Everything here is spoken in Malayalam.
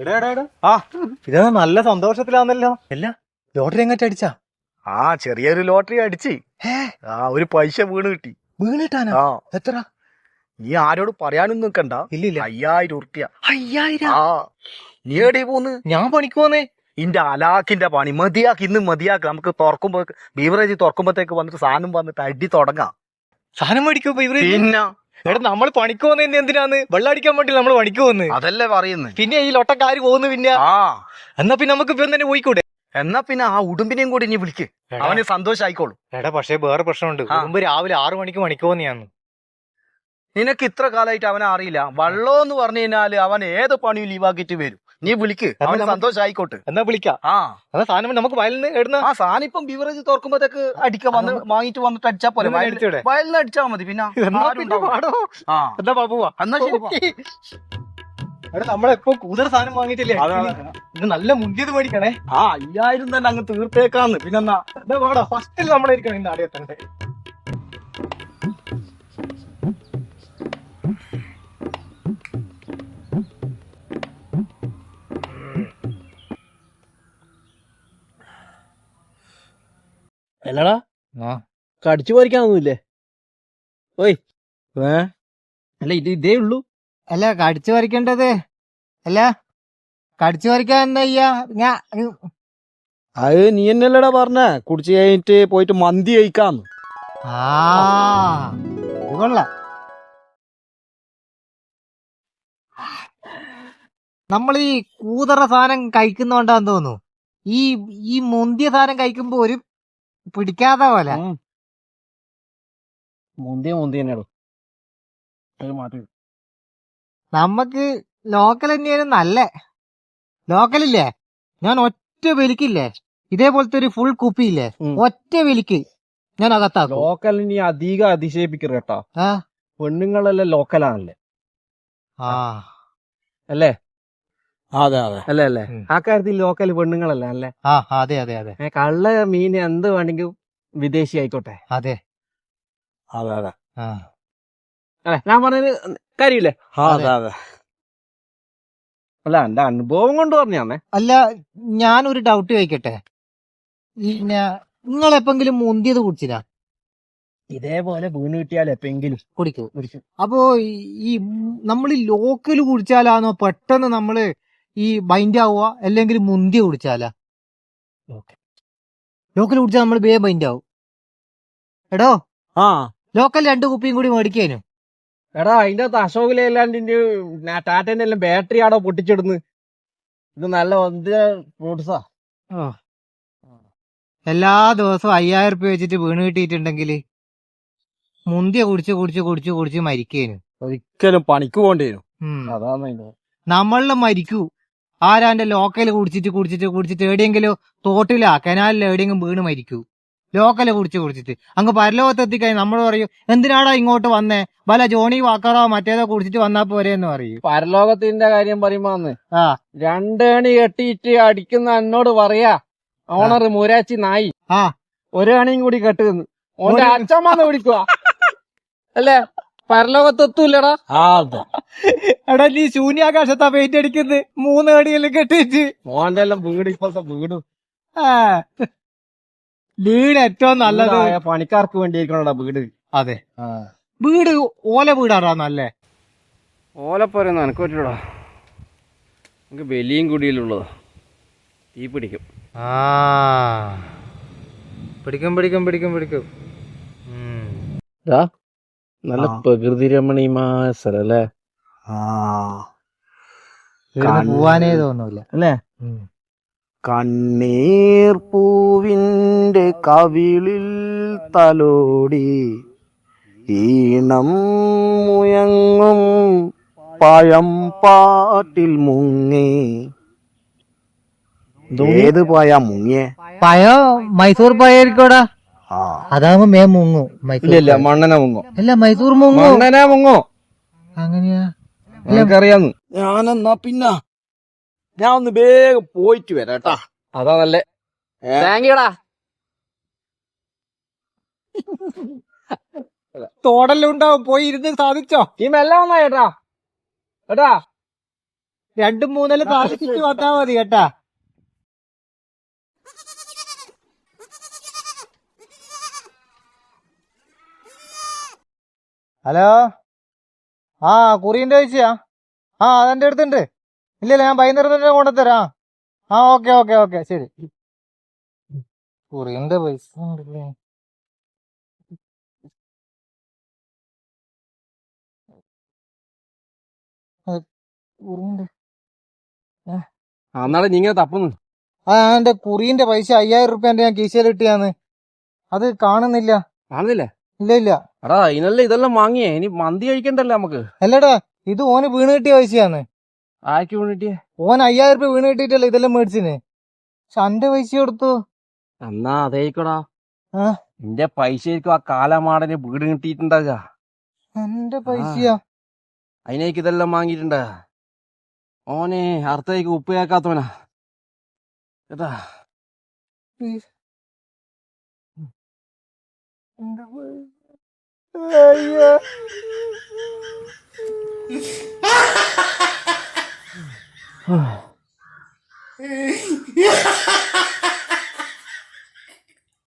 ഇതാ നല്ല സന്തോഷത്തിലാന്നല്ലോ. അല്ല ലോട്ടറി എങ്ങോട്ട് അടിച്ചാ? ചെറിയൊരു ലോട്ടറി അടിച്ച് ഒരു പൈസ വീണ് കിട്ടി. വീണിട്ടാനാ? എത്ര? നീ ആരോട് പറയാനൊന്നും നിൽക്കണ്ട. ഇല്ല 5000 ഉറുപ്പ്യ. 5000? നീ എവിടെ പോന്ന്? ഞാൻ പണിക്ക് പോന്നേ. ഇന്റെ അലാക്കിന്റെ പണി മതിയാക്കി, ഇന്ന് മതിയാക്കി. നമുക്ക് തുറക്കുമ്പോ ബീവറേജ് തുറക്കുമ്പോഴത്തേക്ക് വന്നിട്ട് സാധനം വന്നിട്ട് അടി തുടങ്ങാം. സാധനം മേടിക്കോ? പിന്നെ എടാ നമ്മൾ പണിക്ക് പോകുന്ന എന്തിനാന്ന്? വെള്ളം അടിക്കാൻ വേണ്ടി നമ്മൾ പണിക്ക് പോകുന്നത്. അതല്ലേ പറയുന്നത്. പിന്നെ ഈ ലൊട്ടക്കാര് പോകുന്നു. പിന്നെ എന്നാ പിന്നെ നമുക്ക് ഇപ്പം തന്നെ പോയിക്കൂടെ? എന്നാ പിന്നെ ആ ഉടുമ്പിനെയും കൂടി ഇനി വിളിക്ക്, അവന് സന്തോഷായിക്കോളും. എടാ പക്ഷേ വേറെ പ്രശ്നമുണ്ട്. മുമ്പ് രാവിലെ 6 മണിക്ക് പണിക്ക് പോകുന്നയാന്ന്. നിനക്ക് ഇത്ര കാലമായിട്ട് അവനെ അറിയില്ല. വള്ളം എന്ന് പറഞ്ഞു കഴിഞ്ഞാല് അവൻ ഏത് പണിയും ലീവാക്കിട്ട് വരും. നീ വിളിക്ക്, അവന് സന്തോഷായിക്കോട്ടെ. എന്നാ വിളിക്കാം. എന്നാ സാധനം നമുക്ക് വയലിന് ഇടുന്ന സാധനം ഇപ്പം ബീവറേജ് തുറക്കുമ്പോഴത്തേക്ക് അടിക്കാൻ വന്ന് വാങ്ങിട്ട് വന്നിട്ട് അടിച്ചാ പോലെ. വയലിന് അടിച്ചാ മതി. പിന്നെ എന്താ ബാബുവാ? എന്നാ ശരി. എടാ നമ്മളെപ്പോ കൂടുതൽ സാധനം വാങ്ങിയിട്ടില്ലേ? ഇത് നല്ല മുന്തിയത് മേടിക്കണേ. 5000 തന്നെ അങ്ങ് തീർത്തേക്കാന്ന്. പിന്നെന്നാ വാടാ, ഫസ്റ്റിൽ നമ്മളിരിക്കണം ഇന്ന് ആടിയെത്തണ്ടേ. അല്ലടാ, കടിച്ചു പറിക്കാനൊന്നുമില്ലേ? ഓയ് അല്ല, ഇതേ ഉള്ളൂ. അല്ല കടിച്ചു പറിക്കേണ്ടത്. അല്ല കടിച്ചു പറിക്കാൻ എന്താ? അത് നീ എന്നല്ലടാ പറഞ്ഞ കുടിച്ചു കഴിഞ്ഞിട്ട് പോയിട്ട് മന്തി കഴിക്കാന്ന്. ഇത് കൊള്ളാം. നമ്മൾ ഈ കൂതറ സാധനം കഴിക്കുന്നോണ്ടാന്ന് തോന്നുന്നു. ഈ മുന്തിയ സാധനം കഴിക്കുമ്പോ ഒരു പിടിക്കാത്ത പോലെ. മുന്തിയ തന്നെയാണോ? നമ്മക്ക് ലോക്കൽ തന്നെയാണ് നല്ല. ലോക്കലില്ലേ, ഞാൻ ഒറ്റ വലിക്കില്ലേ ഇതേപോലത്തെ ഒരു ഫുൾ കുപ്പിയില്ലേ, ഒറ്റ വലിക്ക് ഞാൻ അകത്താക്കും. ലോക്കൽ നീ അധികം അതിശയിപ്പിക്കരുത് കേട്ടോ. പെണ്ണുങ്ങളെല്ലാം ലോക്കലാണല്ലേ? അല്ലേ? അതെ അല്ലേ? ആ കാര്യത്തിൽ ലോക്കൽ പെണ്ണുങ്ങളല്ലേ അല്ലേ? അതെ അതെ അതെ. കള്ള മീൻ എന്ത് വേണമെങ്കിൽ വിദേശി ആയിക്കോട്ടെ. അതെ അതെ അല്ലെ, ഞാൻ പറഞ്ഞത് കാര്യമില്ലേ? അതെ. അല്ല, എന്റെ അനുഭവം കൊണ്ട് പറഞ്ഞാന്നേ. അല്ല, ഞാനൊരു ഡൗട്ട് ചോദിക്കട്ടെ. നിങ്ങളെപ്പെങ്കിലും മുന്തിയത് കുടിച്ചില്ല? ഇതേപോലെ വീണ് കിട്ടിയാൽ എപ്പെങ്കിലും കുടിക്കും. അപ്പോ ഈ നമ്മൾ ലോക്കൽ കുടിച്ചാലാണോ പെട്ടെന്ന് നമ്മള് ഈ ബൈൻഡ് ആവുക, അല്ലെങ്കിൽ മുന്തിയ കുടിച്ചാലാ? ലോക്കൽ കുടിച്ചാൽ നമ്മൾ വേഗം ബൈൻഡ് ആവും. എടോ, ലോക്കൽ 2 കുപ്പിയും കൂടി മേടിക്കാനും. എടാ, അതിന്റെ അകത്ത് അശോക് ലേലാൻഡിന്റെ ടാറ്റന്റെ എല്ലാം ബാറ്ററി ആണോ പൊട്ടിച്ചിടുന്നത്? ഇത് നല്ല ഫ്രൂട്ട്സാ. എല്ലാ ദിവസവും 5000 റുപ്യ വെച്ചിട്ട് വീണ് കിട്ടിയിട്ടുണ്ടെങ്കിൽ മുന്തിയ കുടിച്ച് മരിക്കേനു. ഒരിക്കലും പണിക്ക് പോകേണ്ടി വരും. അതാണ് നമ്മളില് മരിക്കൂ. ആരാന്റെ ലോക്കല് കുടിച്ചിട്ട് എവിടെയെങ്കിലും തോട്ടിലാ കനാലിൽ എവിടെയെങ്കിലും വീണ് മരിക്കൂ. ലോക്കല് കുടിച്ചിട്ട് അങ്ങ് പരലോകത്തെത്തിക്കഴിഞ്ഞാൽ നമ്മൾ പറയും, എന്തിനാടാ ഇങ്ങോട്ട് വന്നേ, വല്ല ജോണി വാക്കറോ മറ്റേതോ കുടിച്ചിട്ട് വന്നാ പോരെന്ന് പറയും. പരലോകത്തിന്റെ കാര്യം പറയുമ്പോ 2 അണി കെട്ടിയിട്ട് അടിക്കുന്ന എന്നോട് പറയാ, ഓണർ മൂരാച്ചി നായി 1 അണിയും കൂടി കെട്ടുന്നു. ഓന്റെ അച്ഛമ്മന്ന് വിളിക്കുക അല്ലേ? പരലോകത്തെത്തൂല്ലടാ. എടാ, നീ ശൂന്യാകാശത്താ പെയിന്റ് അടിക്കുന്നത് 3 അടിയെല്ലാം കെട്ടിട്ട്. മോന്റെ എല്ലാം വീട് ഇപ്പോഴത്തെ വീട് ഏറ്റവും നല്ലത് പണിക്കാർക്ക് വേണ്ടിയിരിക്കണോടാ വീട്. അതെ, വീട് ഓല വീടാറാ നല്ലേ. ഓലപ്പോരൊന്നും എനക്ക് പറ്റൂടാ. എനിക്ക് വലിയും കുടിയിലുള്ളതാ, തീ പിടിക്കും. പിടിക്കും. നല്ല പ്രകൃതി രമണീയമായ സ്ഥലല്ലേ? പോവാനേ തോന്നൂല അല്ലേ? കണ്ണീർ പൂവിന്റെ കവിളിൽ തലോടി ഈണം മുയങ്ങും പഴം പാട്ടിൽ മുങ്ങി. ഏത് പഴ മുങ്ങിയേ? പഴോ മൈസൂർ പഴയിരിക്കോടാ. അതാകുമ്പോ മേ മുങ്ങും. ഇല്ല, മണ്ണന മുങ്ങും. അല്ല, മൈസൂർ മുങ്ങും. മണ്ണന മുങ്ങോ? അങ്ങനെയാ? എനിക്കറിയാന്ന്. ഞാനെന്നാ പിന്നെ ഞാൻ ഒന്ന് വേഗം പോയിട്ട് വരാട്ടാ. അതാ നല്ലേ. താങ്ക്യൂടാ. തോടെല്ലാം ഉണ്ടാവും, പോയി ഇരുന്ന് സാധിച്ചോ? ഈ മെല്ലെ വന്നാ ഏട്ടാ. രണ്ടും മൂന്നെല്ലാം താമസിച്ചിട്ട് വന്നാ മതി കേട്ടാ. ഹലോ, ആ കുറിന്റെ പൈസയാ? ആ അതെന്റെ അടുത്തുണ്ട്. ഇല്ലല്ല, ഞാൻ വൈകുന്നേരം തന്നെ കൊണ്ടുത്തരാം. ആ ഓക്കെ ഓക്കെ ഓക്കെ ശരി. കുറിന്റെ പൈസ ഉണ്ടല്ലേ. കുറിന്റെ അന്നാളെ നീ ഇങ്ങനെ തപ്പുന്നു. ആ എന്റെ കുറിന്റെ പൈസ 5000 റുപ്യന്റെ ഞാൻ കീശയിൽ ഇട്ടിയാന്ന്. അത് കാണുന്നില്ല. കാണുന്നില്ലേ? ഇല്ല ഇല്ല. എടാ ഇതിനല്ലേ ഇതെല്ലാം വാങ്ങിയേ, ഇനി മന്തി കഴിക്കണ്ടല്ലോ നമുക്ക്. അല്ലടാ, ഇത് ഓന് വീണ് കിട്ടിയ പൈസയാന്ന്. ആക്കി വീണിട്ടിയേ? ഓൻ 5000 റുപ്യ വീണ് കിട്ടിയിട്ടല്ലേ ഇതെല്ലാം മേടിച്ചിന്. പക്ഷെ അന്റെ പൈസ കൊടുത്തു. എന്നാ അതേക്കടാ, ആ എന്റെ പൈസയായിരിക്കും ആ കാലമാടന് വീട് കിട്ടിയിട്ടുണ്ടാകുക. എന്റെ പൈസയാ? അതിനേക്ക് ഇതെല്ലാം വാങ്ങിയിട്ടുണ്ട. ഓനെ അർത്ഥയ്ക്ക് ഉപ്പ് കേക്കാത്തവനാ കേട്ടാ. അയ്യോ